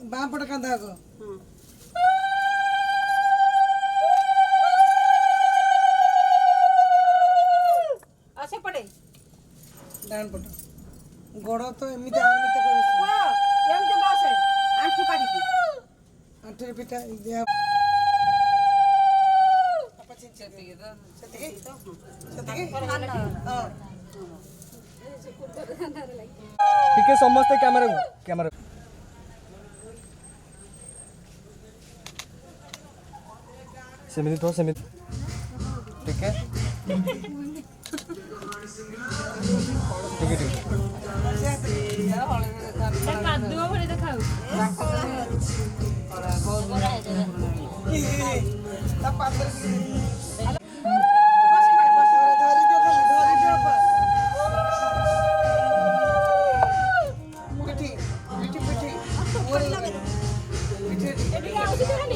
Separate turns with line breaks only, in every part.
Balm पट कांदा को
असे पडे
डान पट गोड़ तो एमिते आमिते को
एमते बसे आंठू काढी
आंठे पिटा दिया
टिके समस्त कैमरा सेमिति तो सेमिति टिके टिके
कादुआ भले देखाउ
ता पात्र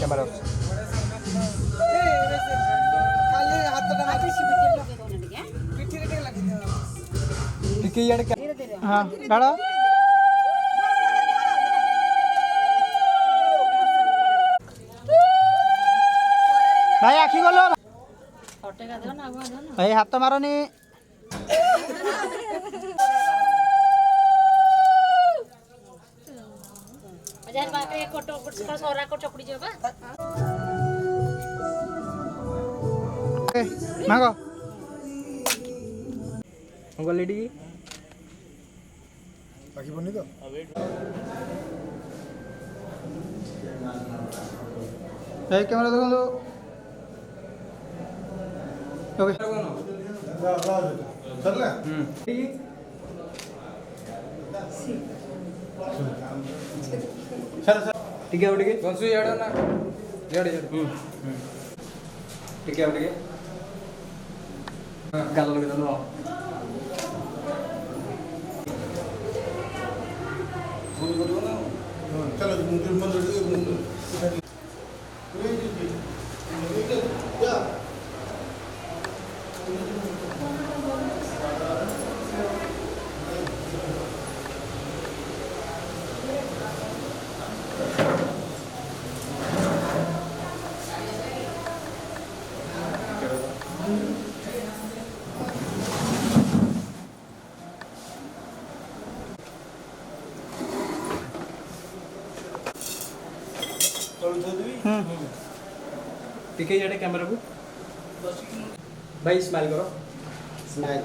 कैमरा
खाली हाथ पिठी रे लगी
टिके यार हां डाड़ा भाई आखि गलो
फटेगा दो ना आगो ना
भाई हाथ मारनी
हजार बाके कोटो सोरा को चपड़ी जेबा
मागो मंगल लेडी
बाकी बनी तो
ए कैमरा देखो ओके
चल
ठीक है उठिए
बंसु याडो ना याडो
ठीक है उठिए गल लगे तो
चलो मंदिर
ठीक है ये कैमरा को भाई स्माइल करो स्माइल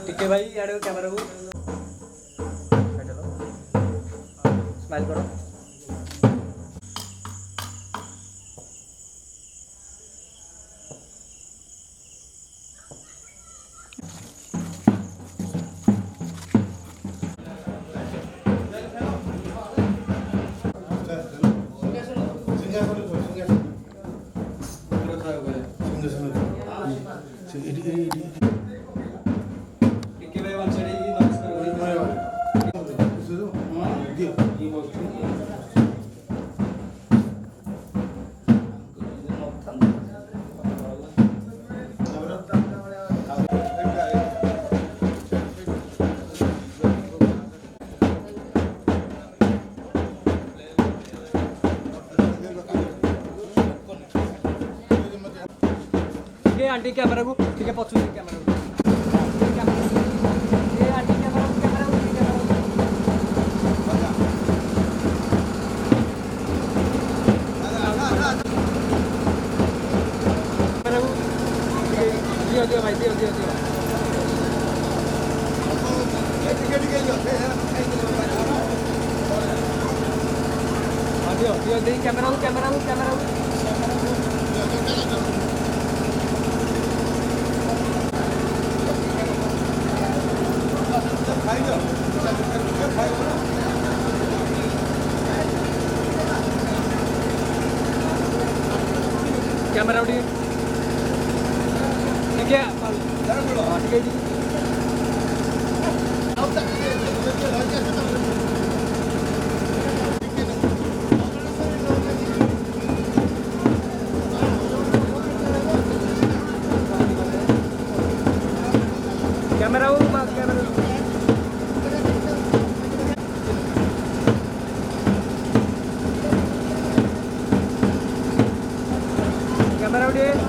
ठीक है भाई यार कैमरा को स्माइल करो आंटी कैमरा को ठीक है पछू कैमरा को ये आंटी कैमरा को दियो भाई दियो कैमरा कैमरा उठिए ठीक है हाँ, ठीक है जी कैमरा वो कैमरा कैमरा उठिए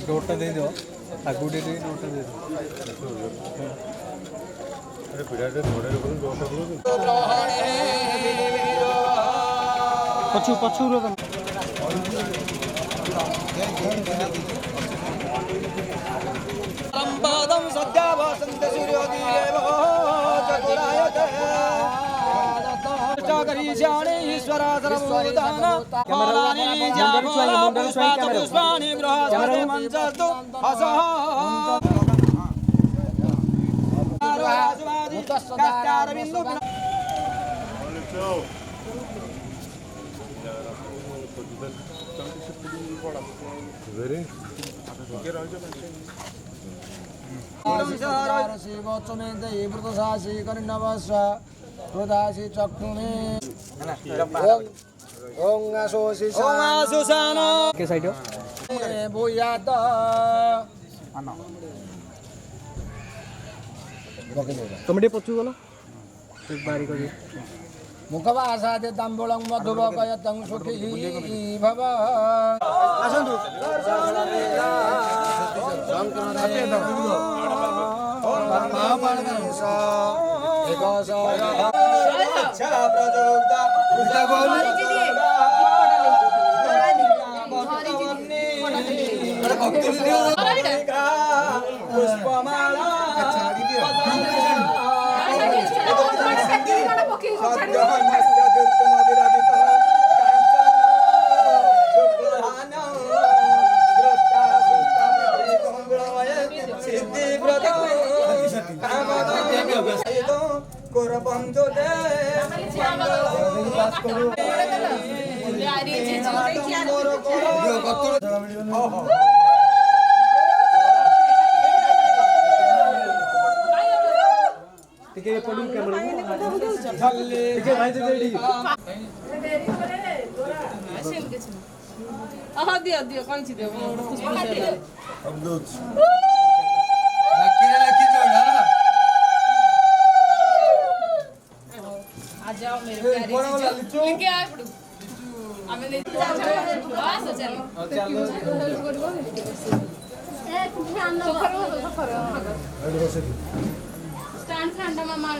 डोटा दे दो आगु दे डोटा दे
अरे पिराटे थोड़े रुको डोटा बोलो
पछु पछु रो
संपादं सद्या वसंत सूर्योदयेव चतुरायते करीशाणे ईश्वरा सर्वभूतान फलानि पुष्पाणि बृहस्पति मंचस्तु हसः
वेरी
के साइड हो कमेडी पछु गलो एक बारी को
मुखवासादे ताम्बूलं मधुवकयतं सुखी भव आसन्तु पुष्पमाला
ठीक है पडू कैमरा ठीक है भाई दे रेडी
दियो दियो कौन सी दियो
अब दो
आ जाओ मेरे प्यारे लेके आए पड़ू हमें ले बस चलो स्टैंड खंडा मामा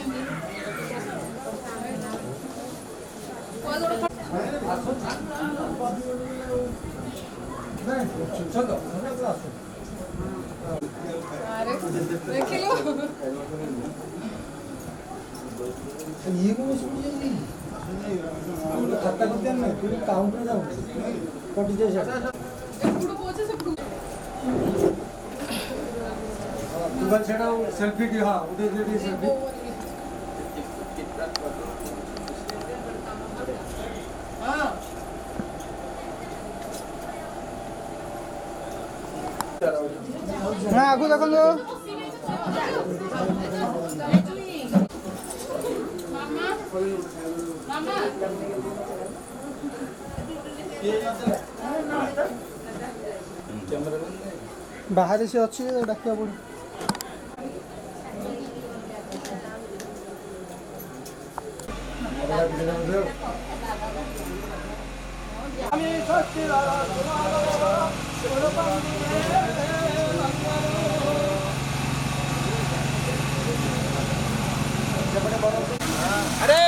सेल्फी की हाँ उधर दे सेल्फी
हाँ आगु देखो बाहर से अच्छी डाकिया पड़ी अरे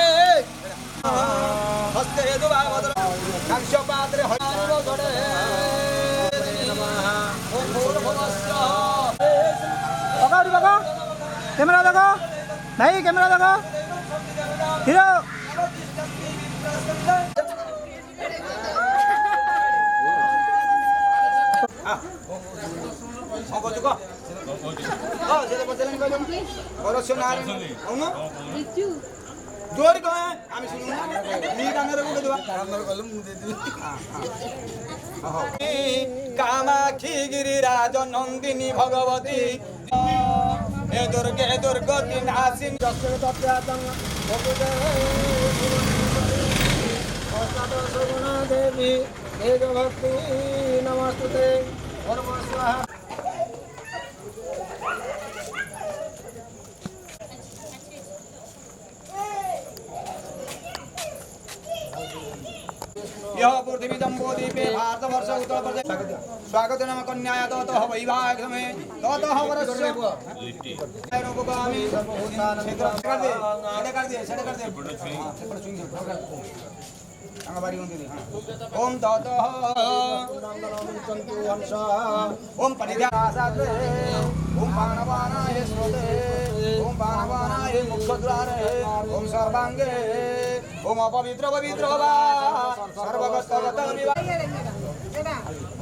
हस्ते हेतु भागवत कांक्ष पात्रे हरिरो धरे देखो कैमरा देखो भाई कैमरा देखो हीरो जोर कहाँ है? आमी सुनो ना? नी गाना रखो के दुआ। कामाक्षी गिरिराज नंदिनी भगवती हे दुर्गे दुर्गति नासिनी जस्ते तत्यातं भगवते गुण देवी तेज भक्ति नमस्तुते परम स्वाहा यह पृथ्वी जम्बो द्वीपे भारतवर्ष उत्तर प्रदेश स्वागत नाम कन्याय ततः वैवाहिक समय ततः वरस्य ओम ततः ओम परिध्यासाग्रे ओम बाणवानाय श्रोते ओम बाणवानाय मुखद्वारे ओम सर्वांगे ओम अपवित्र पवित्र वा सर्वगतगत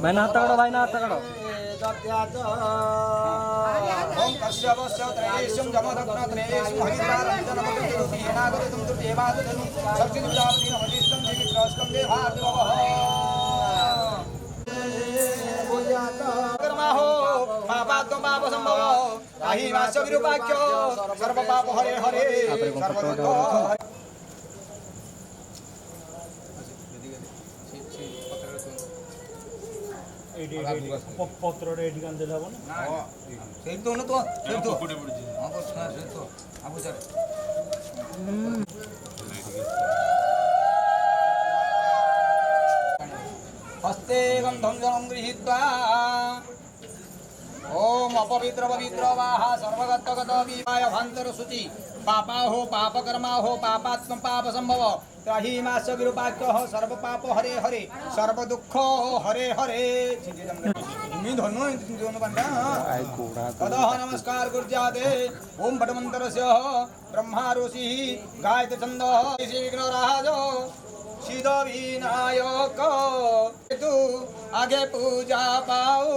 भाई ना तगड़ो भाई ना तगड़ो
ओम कश्यपस्य त्रयेषु जमदग्न त्रयेषु हरिद्रारञ्जनमतिरुपीनागरितुं तुर्येवादुदनु सप्तविदावति नमजिष्टं दिविक्रस्कं देवार्दवः कर्मा हो पापात्म पाप संभव ताहि वास्य विरूपाख्यो सर्व पाप हरे हरे सर्व दुःख
पत्र एडी कान देला बन
सेट तो न तो सेट तो पुडे पुडे हां बस ना सेट तो आबो सर हस्ते गंधं जलं गृहीत्वा ओम अपवित्र पवित्र वाह सर्वगतगत विवाय भांतर शुचि पापा हो पाप कर्मा हो पापात्म पाप संभव त्राहि मास विरूपाख्यः सर्व पाप हरे हरे सर्व दुःख हरे हरे मी धन्नो दोन बंदा ततः नमस्कार कुर्याते ओम भटमंतरस्य ब्रह्मा ऋषि गायत्री छन्दः श्री विघ्नराज सिद्ध विनायक तू आगे पूजा पाऊ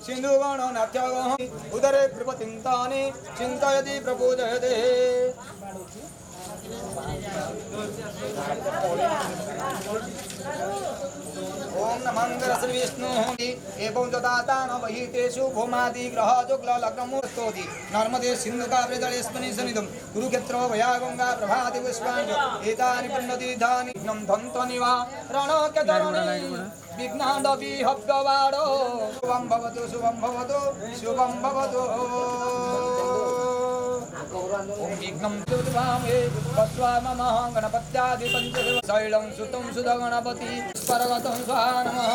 सिंधु गण नाट्य उदरे कृपचिंतानि चिंतयति प्रपूजयते ओम नमः श्री विष्णु एवं दातान वहितेषु भूमादि ग्रह जुग्ल लग्नमूर्तोदि नर्मदे सिंधु काव्यजलेस्मिन् सन्निधं कुरुक्षेत्र वया गंगा प्रभाति पुष्पाञ्च एतानि पुण्यतीर्थानि विघ्नं ध्वन्तनि वा रणकेतरणी विघ्नाण्डवि हव्यवाडो शुभं भवतु शुभं भवतु शुभं भवतु ओम विघ्नं सुद्वामे पस्वामः गणपत्यादि पंचदेव शैलं सुतं सुध गणपति परगतं स्वाहा नमः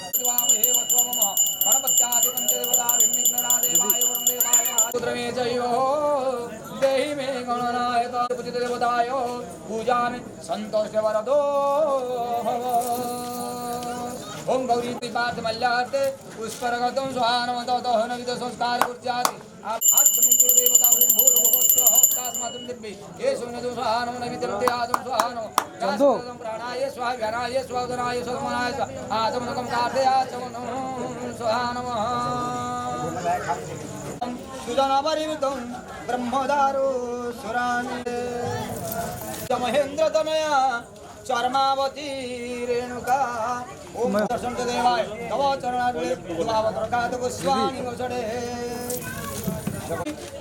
सुद्वामे वत्वमः गणपत्यादि पंचदेवताभि विघ्नरादेवाय वरुणदेवाय पुत्रमे चैव देहि मे गणनायक पूजित देवताय पूजामि सन्तोषे वरदो भव ओम गौरी पार्थ मल्यार्थे पुष्परगतं स्वाहा नमः ततः नविद संस्कार कुर्याति आत्मनं कुलदेवता ओम भूर्भुवस्सुः हस्तास्मादं दिव्ये ये सुनदु स्वाहा नमः नविदं आदं स्वाहा नमः चन्दो प्राणाय स्वाहा व्यानाय स्वाहा उदनाय स्वाहा स्वाहा आत्मनकं कार्दयाचमनं स्वाहा नमः सुजनपरिमितं ब्रह्मदारो सुरानि महेन्द्र तनया चर्मावती रेणुका ओम दर्शन देवाय तव चरणारुले दुभावत्रकात पुष्पाणि वसडे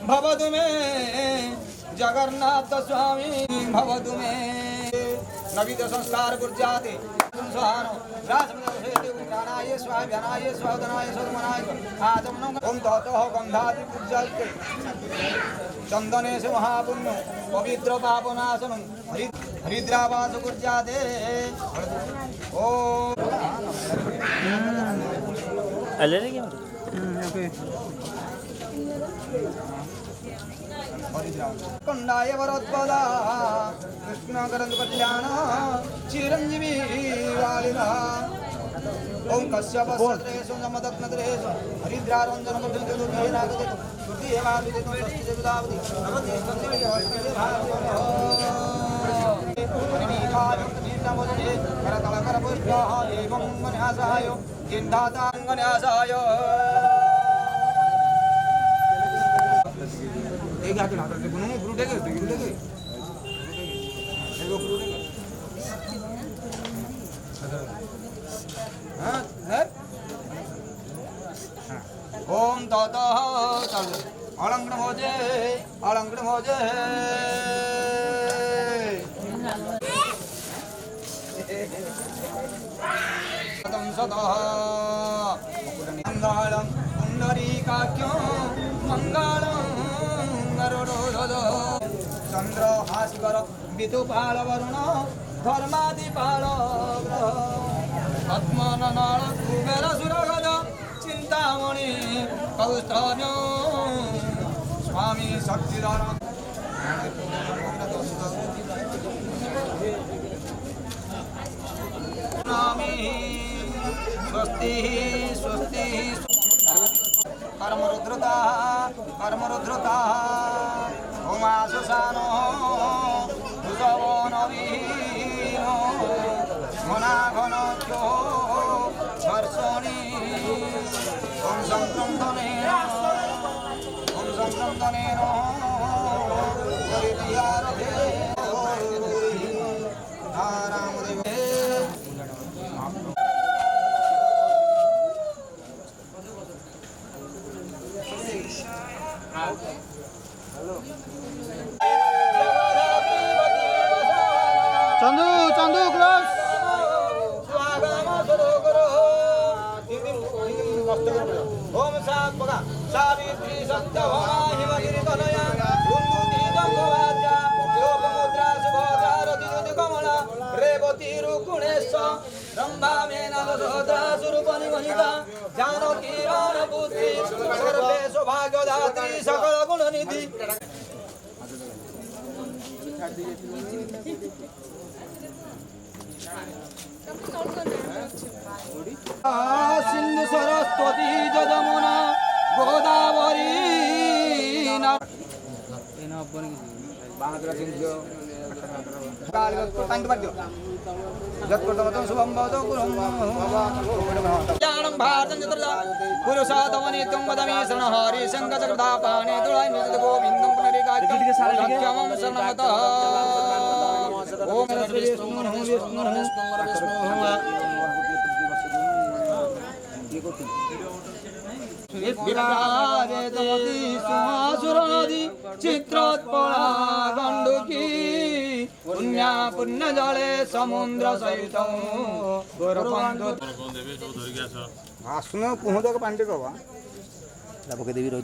भवतु मे जगन्नाथ स्वामी भवतु मे नविद संस्कार कुर्याते स्वाहानो राजमनोहेते प्राणाय स्वाहा व्यानाय स्वाहा उदनाय स्वाहा आचमनं ओम ततः गंधादि पूज्यते चंदनेश महापुण्य पवित्र पापनाशनं हरिद्रावास कुर्याते ओम
अले रे क्या ओके
कंडाय वरोत्पदा कृष्ण करंद कल्याण चिरंजीवी वालिना ओम कश्यप सत्रेषु नमदग्नत्रेषु हरिद्रारंजन मध्यते दुर्गेनागते दुर्गे माविते स्वस्ति देवतावति नमते संदेवी हस्ते भावो परिणीतायन्तीर्णमोदे करतल करपुष्पः एवं गण्यासाय जिन्दाताङ्गण्यासाय एक हाथ में हाथ बुनो फ्रूट है एगो फ्रूट है हां है ओम ततः चल अलंकृत भोजे तम सदा मंगलम पुंडरीकाख्यो मंगलम चंद्र हास्कर विदुपाल वरुण धर्मादिपाल ग्रह आत्मनाळ कुबेर सुरगज चिंतामणि कौस्तभ स्वामी शक्तिधर स्वस्ति स्वस्ति कर्मरुद्रता कर्मरुद्रता उमाशुशानो भुजवनवीनो घनाघनक्यो वर्षणि ओम संक्रन्दनेन हरिदियारथे धारामदेवे
चंदू चंदू क्लोज
ओम सात बघा सावित्री सत्य होमा हिमगिरी तनया कुंदुती गंगवाजा योगमुद्रा सुभद्रा रतिज्योति कमला रेवती रुकुणेश रंभा मेना दशरथा सुरूपनि वनिता जानकी रणपुत्री सर्वे सौभाग्यदात्री सकल गुणनिधि सिंधु सरस्वती जमुना गोदावरी पुरुषातमनित्यं वदामि शरणहरि शङ्खचक्रदापाणि तुळामि गोविन्दं पुनरिकाच्यं शरणमतः ओम सुरादि चित्रोत्पला गंडुकी पुण्या पुण्य जले समुद्र सहित आसुन कुहत पांडे कबा पके देवी रही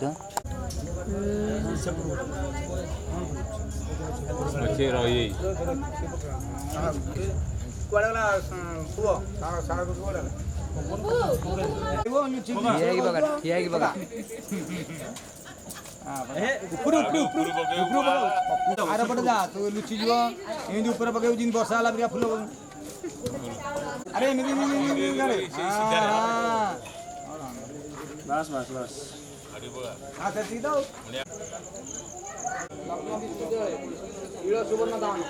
आरपटे जा तू लुचि जीव एमती ऊपर पके जिन वर्षा होला बिया फुल अरे एमती बस बस बस हां ते दो इळो सुवर्ण दान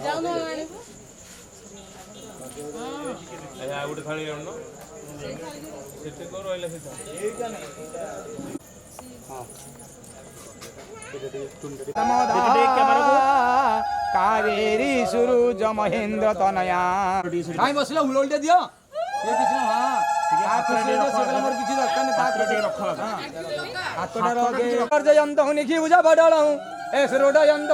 जाऊन
ଗୋଟେ ଥାଳି ଆଣୁନ ସେଠି କଣ ରହିଲା ସେଟା ଏଇଟା ନାହିଁ
कावेरी सुरुज महेंद्र तनया काई बसला हुलोलटे दियो ये किछ ना हां किछि दरकार नै हातटा रगे जयंत हूं निखि बुझा बडलहु ए श्रोडयंत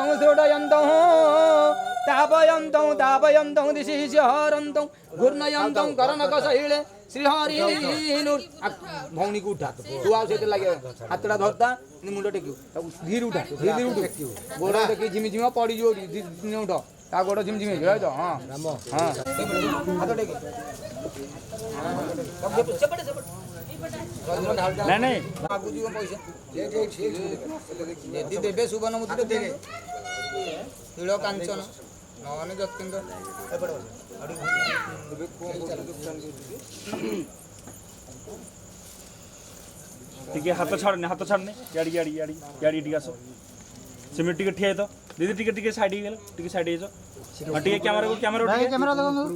हूं तापयंत हूं दिशि हरंत घूर्णयंत करणक शैले श्री हरि भौनी को उठा तू आउ से लागे हातटा धरता मुंड टेकियो धीर उठा धीर उठ गोड़ टेकी झिमी झिमी पड़ी जो उठ ता गोड़ झिमी झिमी है तो हां हां हाथ टेकी नहीं नहीं आगु जीव पैसा यदि देबे सुबन मुद्रा देगे तिळ कांचन नवने जतिंद
टिके हाथ छाड़ने याड़ी याड़ी याड़ी याड़ी टिके आसो सिमेंट टिके ठिया तो दीदी टिके टिके साइड ही गेल टिके साइड ही जो टिके कैमरा को कैमरा दो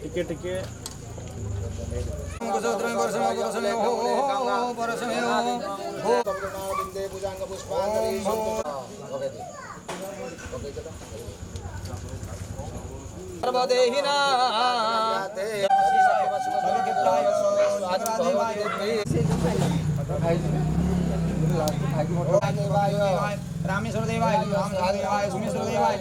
टिके टिके
सर्वदेहिना रामेश्वर देवाय सुमेश्वर देवाय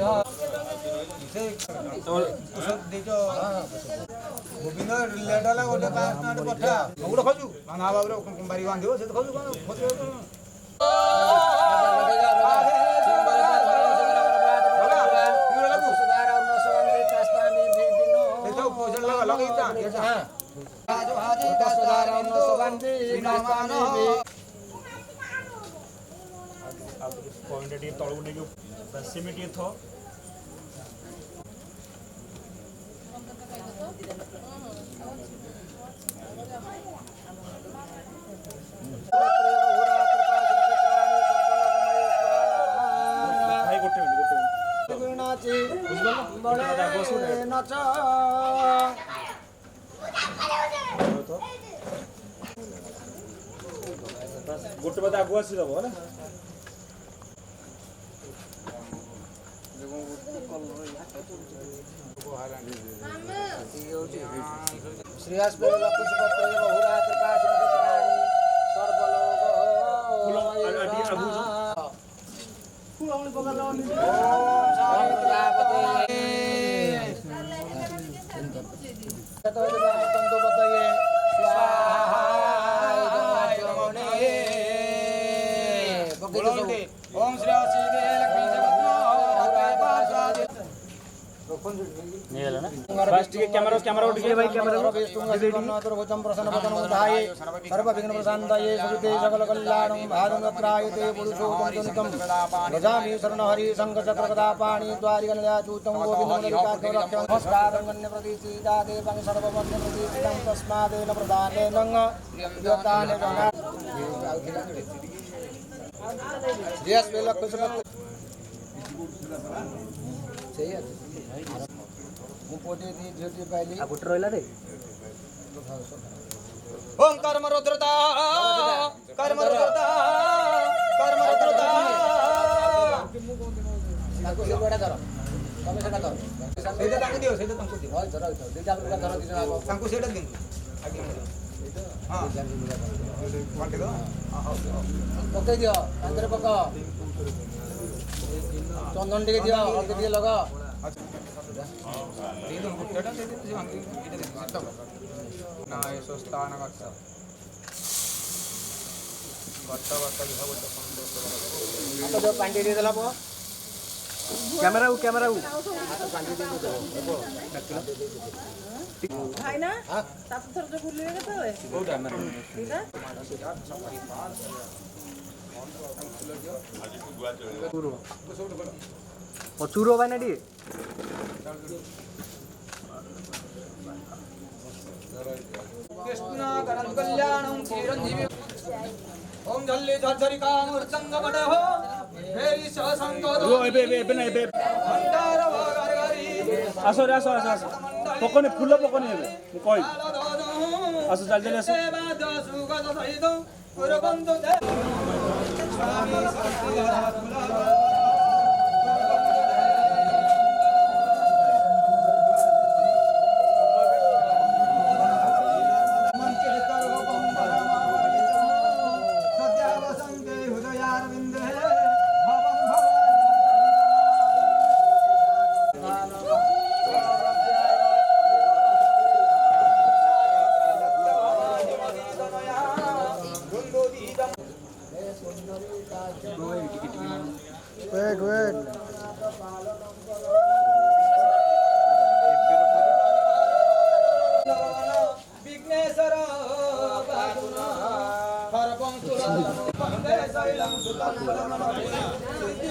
ଗୋବିନ୍ଦ ଲେଟ୍ ହେଲା ଗୋଟେ 5 ଟଙ୍କା ପଠା ଗୋଟେ ଖୋଜୁ ମାମା ବାବୁର ବାରି ବାନ୍ଧିବ ସେ ଖୋଜୁ କଣ ଖୋଜିବ
पॉइंट टी तळू नेकी सिमी टी थो भाई गोटे
नाच
गोटे बात आगु आसी दबो ना
श्रेयस पुष्पत्र बहुरा कृपा सर्वलोक ओम श्री सीधे लक्ष्मी
नहीं ना बस ठीक है कैमरा कैमरा उठ गया भाई कैमरा
सर्वभूतम प्रसन्न वदन उदाये सर्व विघ्न प्रशांताये सुकृते सकल कल्याणं भागं त्रायते पुरुषोत्तम तुनितं गजामि शरण हरि संग चक्र गदा पाणि द्वारिकनया चूतं गोविन्दं रक्षं नमस्कारं गण्य प्रतिसीदा देवं सर्ववन्य प्रतिष्ठितं तस्मादेन प्रदानेन योताने जना यस बेला कुछ मत सही है मुपोटे दी ज्योति पहली आ गुट रोइला रे ओम कर्म रुद्रता कर्म रुद्रता कर्म रुद्रता ताको से बडा धर तमे सेटा धर सेटा ताको दियो सेटा ताको दियो होय धर दिटा लुगा धर दिनो ताको सेटा दिनु आगे हां वाटे दो पके दियो अंदर पका चंदन टिके दियो हल्दी टिके लगा
कैमरा कैमरा
भाईना सात थर जो बुलिए केते कोटा
चूरो भाई ना टी
कृष्ण गणं कल्याणं चिरंजीवी ओम जल्ले झरझरी कामृतंग बडे हो हेरी संगदो
एबे
भंडार वागरगरी
आसो रे आसो आसो आसो पकोने फुल पकोने एबे मु कहि आसो चल चल आसो
सेवा सुगत सहित पुरबंधु दे स्वामी Wait. विघ्नेश्वर बागुना हरपं तुरं वन्दे शैलं सुतं सिद्धि